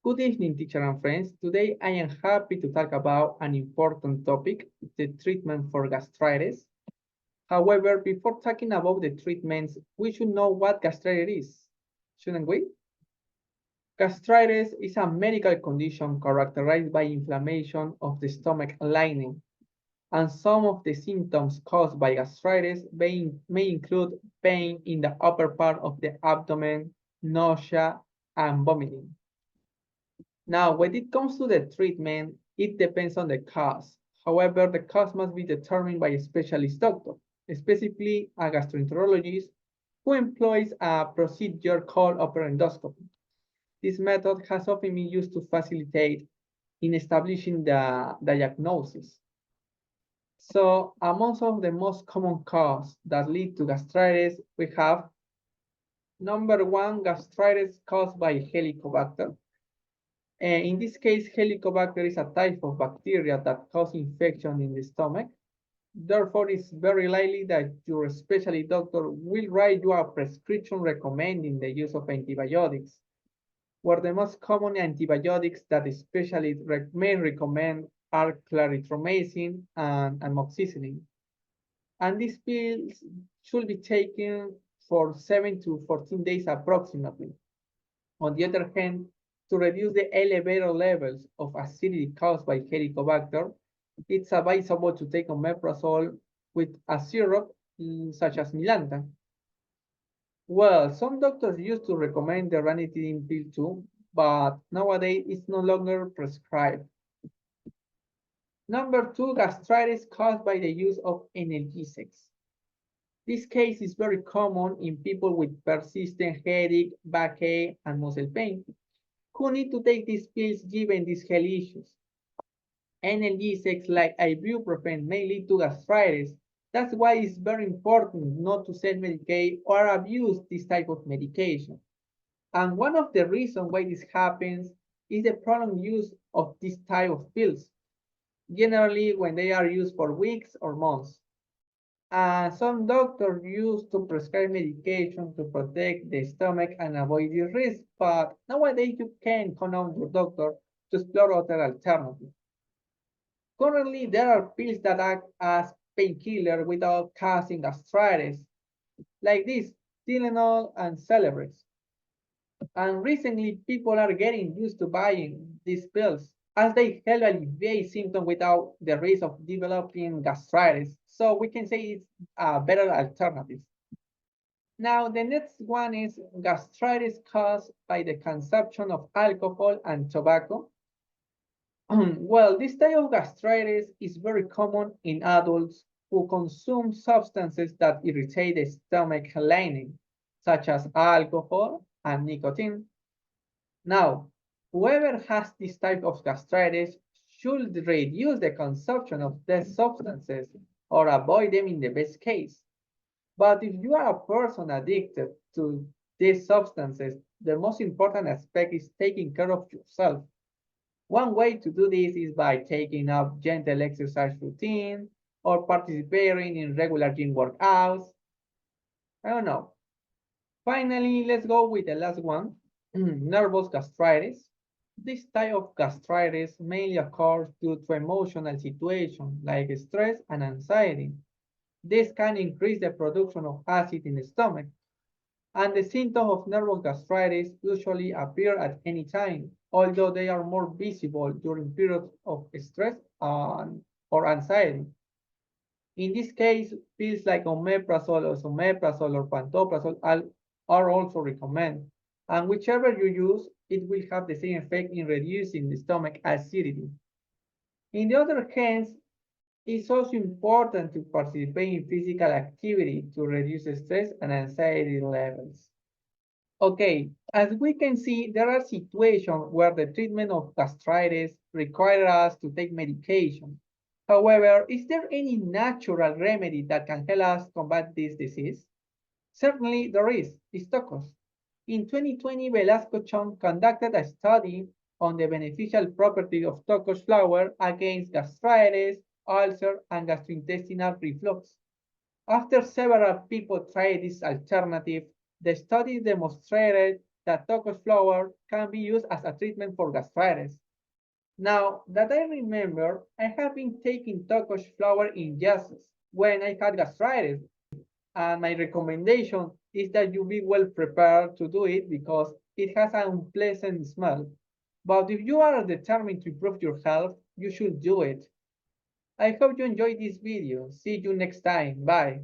Good evening, teacher and friends. Today I am happy to talk about an important topic, the treatment for gastritis. However, before talking about the treatments, we should know what gastritis is, shouldn't we? Gastritis is a medical condition characterized by inflammation of the stomach lining, and some of the symptoms caused by gastritis may include pain in the upper part of the abdomen, nausea, and vomiting. Now, when it comes to the treatment, it depends on the cause. However, the cause must be determined by a specialist doctor, specifically a gastroenterologist who employs a procedure called upper endoscopy. This method has often been used to facilitate in establishing the diagnosis. So, amongst of the most common causes that lead to gastritis, we have number one, gastritis caused by Helicobacter. In this case, Helicobacter is a type of bacteria that causes infection in the stomach. Therefore, it's very likely that your specialty doctor will write you a prescription recommending the use of antibiotics, where the most common antibiotics that the specialist may recommend are clarithromycin and amoxicillin. And these pills should be taken for 7 to 14 days approximately. On the other hand, to reduce the elevated levels of acidity caused by Helicobacter, it's advisable to take omeprazole with a syrup such as Milanta. Well, some doctors used to recommend the ranitidine pill too, but nowadays it's no longer prescribed. Number two, gastritis caused by the use of analgesics. This case is very common in people with persistent headache, backache, and muscle pain who need to take these pills given these health issues. Analgesics like ibuprofen may lead to gastritis. That's why it's very important not to self-medicate or abuse this type of medication. And one of the reasons why this happens is the prolonged use of this type of pills, generally when they are used for weeks or months. Some doctors use to prescribe medication to protect the stomach and avoid the risk, but nowadays you can count on your doctor to explore other alternatives. Currently, there are pills that act as painkiller without causing gastritis, like this, Tylenol and Celebrex. And recently, people are getting used to buying these pills as they help alleviate symptoms without the risk of developing gastritis. So we can say it's a better alternative. Now, the next one is gastritis caused by the consumption of alcohol and tobacco. Well, this type of gastritis is very common in adults who consume substances that irritate the stomach lining, such as alcohol and nicotine. Now, whoever has this type of gastritis should reduce the consumption of these substances or avoid them in the best case. But if you are a person addicted to these substances, the most important aspect is taking care of yourself. One way to do this is by taking up gentle exercise routine or participating in regular gym workouts. I don't know. Finally, let's go with the last one, nervous gastritis. This type of gastritis mainly occurs due to emotional situations like stress and anxiety. This can increase the production of acid in the stomach, and the symptoms of nervous gastritis usually appear at any time, although they are more visible during periods of stress or anxiety. In this case, pills like omeprazole or someprazole or pantoprazole are also recommended, and whichever you use, it will have the same effect in reducing the stomach acidity. In the other hand, it's also important to participate in physical activity to reduce stress and anxiety levels. Okay, as we can see, there are situations where the treatment of gastritis requires us to take medication. However, is there any natural remedy that can help us combat this disease? Certainly there is, it's tacos. In 2020, Velasco Chong conducted a study on the beneficial property of tacos flour against gastritis, ulcer, and gastrointestinal reflux. After several people tried this alternative, the study demonstrated that tocos flower can be used as a treatment for gastritis. Now that I remember, I have been taking tocos flower ingestions when I had gastritis, and my recommendation is that you be well prepared to do it because it has an unpleasant smell. But if you are determined to improve your health, you should do it. I hope you enjoyed this video. See you next time. Bye.